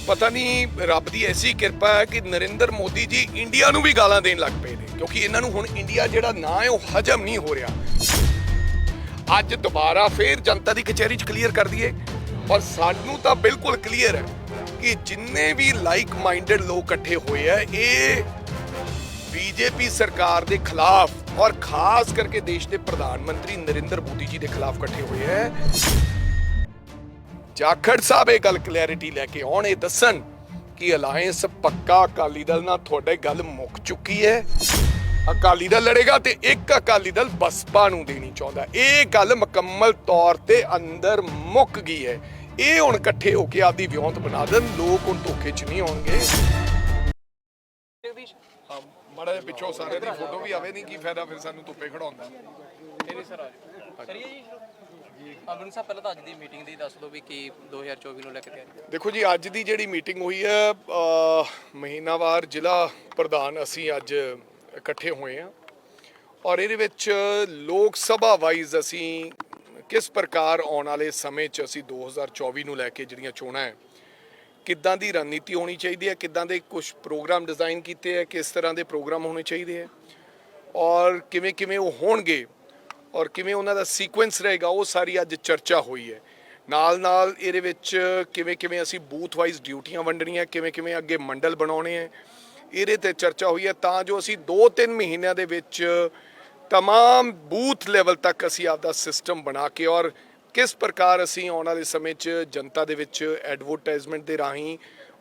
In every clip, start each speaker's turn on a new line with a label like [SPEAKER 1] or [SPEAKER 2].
[SPEAKER 1] ਪਤਾ ਨਹੀਂ ਰੱਬ ਦੀ ਐਸੀ ਕਿਰਪਾ ਹੈ ਕਿ ਨਰਿੰਦਰ ਮੋਦੀ ਜੀ ਇੰਡੀਆ ਨੂੰ ਵੀ ਗਾਲਾਂ ਦੇਣ ਲੱਗ ਪਏ ਨੇ, ਕਿਉਂਕਿ ਇਹਨਾਂ ਨੂੰ ਹੁਣ ਇੰਡੀਆ ਜਿਹੜਾ ਨਾਂ ਹੈ ਉਹ ਹਜਮ ਨਹੀਂ ਹੋ ਰਿਹਾ। ਅੱਜ ਦੁਬਾਰਾ ਫੇਰ ਜਨਤਾ ਦੀ ਕਚਹਿਰੀ 'ਚ ਕਲੀਅਰ ਕਰ ਦਈਏ, ਔਰ ਸਾਨੂੰ ਤਾਂ ਬਿਲਕੁਲ ਕਲੀਅਰ ਹੈ ਕਿ ਜਿੰਨੇ ਵੀ ਲਾਈਕ ਮਾਈਂਡਡ ਲੋਕ ਇਕੱਠੇ ਹੋਏ ਆ, ਇਹ बीजेपी सरकार के खिलाफ और खास करके देश के प्रधानमंत्री नरेंद्र मोदी जी के खिलाफ इकट्ठे हुए हैं। जाखड़ साहब ये गल क्लैरिटी लैके आने दसन कि अलायंस पक्का अकाली दल नाल तुहाडे गल मुक चुकी है। अकाली दल लड़ेगा तो एक अकाली दल बसपा नूं देनी चाहुंदा। ये गल मुकम्मल तौर ते अंदर मुक गई है। ये हुण इकट्ठे होके आपदी विਉਂਤ बना देन, लोग हुण धोखे च नहीं आउणगे। ਮਾੜਾ ਜਿਹਾ ਪਿੱਛੋਂ ਸਾਰੇ ਦੀ ਫੋਟੋ ਵੀ ਆਵੇ, ਨਹੀਂ ਕੀ ਫਾਇਦਾ ਫਿਰ ਸਾਨੂੰ ਧੁੱਪੇ ਖੜਾਉਂਦਾ।
[SPEAKER 2] ਨਹੀਂ ਸਰ ਆ ਜਾਓ। ਕਰੀਏ ਜੀ ਅਮਨ ਸਾਹਿਬ, ਪਹਿਲਾਂ ਤਾਂ ਅੱਜ ਦੀ ਮੀਟਿੰਗ ਦੀ ਦੱਸ ਦਿਓ ਵੀ ਕੀ 2024 ਨੂੰ ਲੈ ਕੇ ਤਿਆਰੀ।
[SPEAKER 1] ਦੇਖੋ ਜੀ, ਅੱਜ ਦੀ ਜਿਹੜੀ ਮੀਟਿੰਗ ਹੋਈ ਹੈ, ਮਹੀਨਾਵਾਰ ਜ਼ਿਲ੍ਹਾ ਪ੍ਰਧਾਨ ਅਸੀਂ ਅੱਜ ਇਕੱਠੇ ਹੋਏ ਹਾਂ, ਔਰ ਇਹਦੇ ਵਿੱਚ ਲੋਕ ਸਭਾ ਵਾਈਜ਼ ਅਸੀਂ ਕਿਸ ਪ੍ਰਕਾਰ ਆਉਣ ਵਾਲੇ ਸਮੇਂ 'ਚ ਅਸੀਂ 2024 ਨੂੰ ਲੈ ਕੇ ਜਿਹੜੀਆਂ ਚੋਣਾਂ ਹੈ, ਕਿੱਦਾਂ ਦੀ ਰਣਨੀਤੀ ਹੋਣੀ ਚਾਹੀਦੀ ਹੈ, ਕਿੱਦਾਂ ਦੇ ਕੁਝ ਪ੍ਰੋਗਰਾਮ ਡਿਜ਼ਾਈਨ ਕੀਤੇ ਹੈ, ਕਿਸ ਤਰ੍ਹਾਂ ਦੇ ਪ੍ਰੋਗਰਾਮ ਹੋਣੇ ਚਾਹੀਦੇ ਹੈ, ਔਰ ਕਿਵੇਂ ਕਿਵੇਂ ਉਹ ਹੋਣਗੇ, ਔਰ ਕਿਵੇਂ ਉਹਨਾਂ ਦਾ ਸੀਕੁਐਂਸ ਰਹੇਗਾ, ਉਹ ਸਾਰੀ ਅੱਜ ਚਰਚਾ ਹੋਈ ਹੈ। ਨਾਲ ਨਾਲ ਇਹਦੇ ਵਿੱਚ ਕਿਵੇਂ ਕਿਵੇਂ ਅਸੀਂ ਬੂਥ ਵਾਈਜ਼ ਡਿਊਟੀਆਂ ਵੰਡਣੀਆਂ, ਕਿਵੇਂ ਕਿਵੇਂ ਅੱਗੇ ਮੰਡਲ ਬਣਾਉਣੇ ਹੈ, ਇਹਦੇ 'ਤੇ ਚਰਚਾ ਹੋਈ ਹੈ, ਤਾਂ ਜੋ ਅਸੀਂ 2-3 ਮਹੀਨਿਆਂ ਦੇ ਵਿੱਚ तमाम बूथ लेवल तक असी आपदा सिस्टम बना के और किस प्रकार असी आने वाले समय जनता दे विच एडवरटाइजमेंट दे राही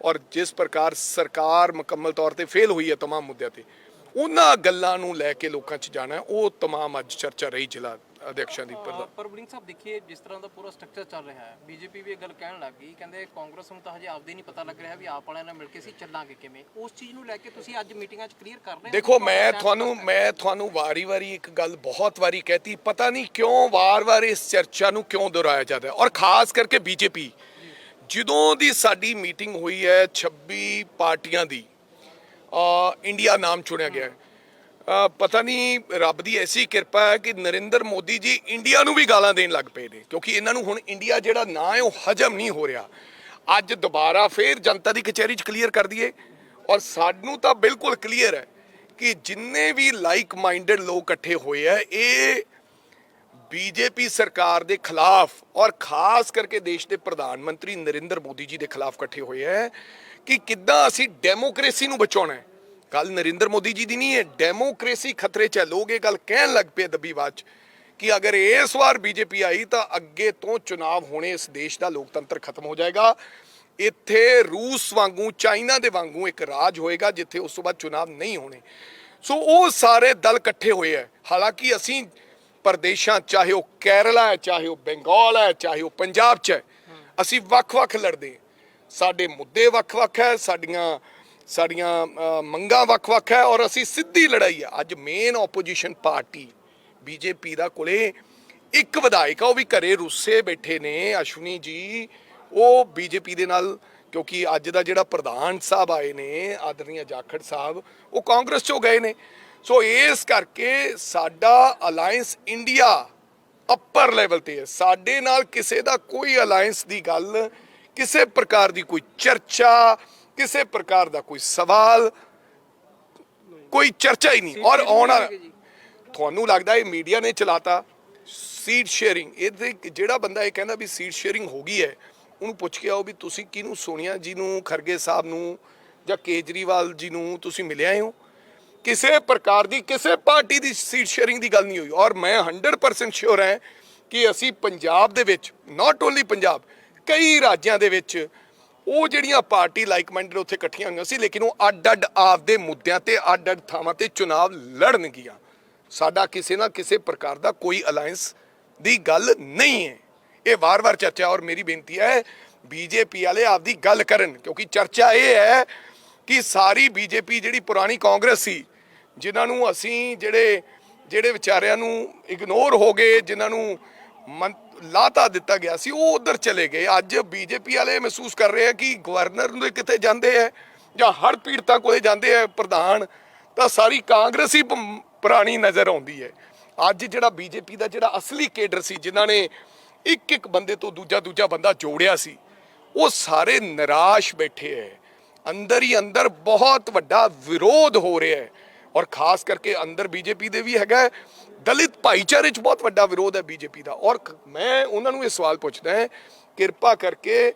[SPEAKER 1] और जिस प्रकार सरकार मुकम्मल तौर पर फेल हुई है तमाम मुद्दों पर, उन्हां गल्लां नूं लैके लोकां च जाना है। वो तमाम अज चर्चा रही जिला अध्यक्षां दी।
[SPEAKER 2] पर वड़िंग साहब देखिए, जिस तरह का पूरा स्ट्रक्चर चल रहा है, बीजेपी भी एक गल कहण लग गई, कहंदे कांग्रेस नूं तां हजे आपदे नहीं पता लग रहा भी आप वालियां नाल मिल के असीं ਚੱਲਾਂਗੇ किवें। उस चीज़ नूं लैके तुसीं अज मीटिंगां च क्लीयर कर रहे हो।
[SPEAKER 1] देखो, मैं ਤੁਹਾਨੂੰ ਵਾਰੀ-ਵਾਰੀ ਇੱਕ ਗੱਲ ਬਹੁਤ ਵਾਰੀ कहती, पता नहीं क्यों वार-वार इस चर्चा ਨੂੰ क्यों दोहराया जाता है, और खास करके बीजेपी ਜਦੋਂ ਦੀ ਸਾਡੀ ਮੀਟਿੰਗ ਹੋਈ ਹੈ 26 ਪਾਰਟੀਆਂ ਦੀ, ਇੰਡੀਆ ਨਾਮ ਚੁਣਿਆ ਗਿਆ ਹੈ। ਪਤਾ ਨਹੀਂ ਰੱਬ ਦੀ ਐਸੀ ਕਿਰਪਾ ਹੈ ਕਿ ਨਰਿੰਦਰ ਮੋਦੀ ਜੀ ਇੰਡੀਆ ਨੂੰ ਵੀ ਗਾਲਾਂ ਦੇਣ ਲੱਗ ਪਏ ਨੇ, ਕਿਉਂਕਿ ਇਹਨਾਂ ਨੂੰ ਹੁਣ ਇੰਡੀਆ ਜਿਹੜਾ ਨਾਂ ਹੈ ਉਹ ਹਜਮ ਨਹੀਂ ਹੋ ਰਿਹਾ। ਅੱਜ ਦੁਬਾਰਾ ਫੇਰ ਜਨਤਾ ਦੀ ਕਚਹਿਰੀ 'ਚ ਕਲੀਅਰ ਕਰ ਦਈਏ, ਔਰ ਸਾਨੂੰ ਤਾਂ ਬਿਲਕੁਲ ਕਲੀਅਰ ਹੈ ਕਿ ਜਿੰਨੇ ਵੀ ਲਾਈਕ ਮਾਈਂਡਡ ਲੋਕ ਇਕੱਠੇ ਹੋਏ ਆ, ਇਹ बीजेपी सरकार के खिलाफ और खास करके देश के प्रधानमंत्री नरेंद्र मोदी जी के खिलाफ इकट्ठे हुए हैं कि किद्दां असीं डेमोक्रेसी नूं बचाउणा है। गल नरेंद्र मोदी जी की नहीं है, डेमोक्रेसी खतरे च है। लोग ये गल कहन लग पे दबीबाज कि अगर इस बार बीजेपी आई तो अगे तो चुनाव होने, इस देश का लोकतंत्र खत्म हो जाएगा। इत्थे रूस वांगू चाइना के वांगू एक राज होएगा जिथे उस तो बाद चुनाव नहीं होने। सो वो सारे दल इकट्ठे हुए हैं। हालांकि असीं प्रदेशों, चाहे वो केरला है, चाहे वो बंगाल है, चाहे वो पंजाब च है, असी वख-वख लड़ते हैं। साडे मुद्दे वख-वख है, साड़ियाँ मंगां वख-वख है, और असी सीधी लड़ाई है। अज मेन ओपोजिशन पार्टी बीजेपी दा कोले एक विधायक, वो भी घरे रुस्से बैठे ने, अश्विनी जी, वो बीजेपी दे नाल, क्योंकि अज दा जिहड़ा प्रधान साहब आए ने आदरणीय जाखड़ साहब, वो कांग्रेस चों गए ने। सो इस करके साडा अलायंस इंडिया अपर लैवल ते है। साडे नाल किसी दा कोई अलायंस दी गल, किसी प्रकार दी कोई चर्चा, किसी प्रकार दा कोई सवाल, कोई चर्चा ही नहीं। और आना तुहानू लगदा है मीडिया ने चलाता सीट शेयरिंग। ये जिहड़ा बंदा ये कहंदा भी सीट शेयरिंग हो गई है, उन्होंने पुछ के आओ भी तुसीं किहनूं, सोनिया जी नूं, खरगे साहब नूं जां केजरीवाल जी नूं तुसीं मिले आए हो। किसी प्रकार की किसी पार्टी की सीट शेयरिंग की गल नहीं हुई। और मैं 100% श्योर है कि असी पंजाब दे विच, नॉट ओनली पंजाब, कई राज्यों के विच वो जिहड़ियां पार्टी लाइक माइंडड उत्थे इकट्ठियां होईयां सी, लेकिन वो अड-अड आपदे मुद्दों ते अड-अड थावां ते चुनाव लड़नगियां। साडा किसी ना किसी प्रकार का कोई अलायंस की गल नहीं है। ये वार-वार चर्चा, और मेरी बेनती है बीजेपी वाले आपदी गल करन, क्योंकि चर्चा ये है कि सारी बीजेपी जिहड़ी पुरानी कांग्रेस सी, जिन्होंने असी ਜਿਹੜੇ ਵਿਚਾਰਿਆਂ ਨੂੰ ਇਗਨੋਰ ਹੋ ਗਏ, ਜਿਨ੍ਹਾਂ ਨੂੰ ਲਾਤਾ ਦਿੱਤਾ ਗਿਆ ਸੀ, ਉਹ ਉਧਰ ਚਲੇ ਗਏ। ਅੱਜ ਬੀਜੇਪੀ ਵਾਲੇ ਮਹਿਸੂਸ ਕਰ ਰਹੇ ਆ ਕਿ ਗਵਰਨਰ ਨੂੰ ਕਿਤੇ ਜਾਂਦੇ ਹੈ ਜਾਂ ਹੜ੍ਹ ਪੀੜਤਾਂ ਕੋਲੇ ਜਾਂਦੇ ਹੈ ਪ੍ਰਧਾਨ, ਤਾਂ ਸਾਰੀ ਕਾਂਗਰਸ ਹੀ ਪੁਰਾਣੀ ਨਜ਼ਰ ਆਉਂਦੀ ਹੈ। ਅੱਜ ਜਿਹੜਾ ਬੀਜੇਪੀ ਦਾ ਜਿਹੜਾ ਅਸਲੀ ਕੇਡਰ ਸੀ, ਜਿਨ੍ਹਾਂ ਨੇ ਇੱਕ ਇੱਕ ਬੰਦੇ ਤੋਂ ਦੂਜਾ ਬੰਦਾ ਜੋੜਿਆ ਸੀ, ਉਹ ਸਾਰੇ ਨਿਰਾਸ਼ ਬੈਠੇ ਹੈ। ਅੰਦਰ ਹੀ ਅੰਦਰ ਬਹੁਤ ਵੱਡਾ ਵਿਰੋਧ ਹੋ ਰਿਹਾ ਹੈ ਔਰ ਖਾਸ ਕਰਕੇ ਅੰਦਰ ਬੀਜੇਪੀ ਦੇ ਵੀ ਹੈਗਾ ਹੈ, ਦਲਿਤ ਭਾਈਚਾਰੇ 'ਚ ਬਹੁਤ ਵੱਡਾ ਵਿਰੋਧ ਹੈ ਬੀਜੇਪੀ ਦਾ। ਔਰ ਮੈਂ ਉਹਨਾਂ ਨੂੰ ਇਹ ਸਵਾਲ ਪੁੱਛਦਾ ਹੈ, ਕਿਰਪਾ ਕਰਕੇ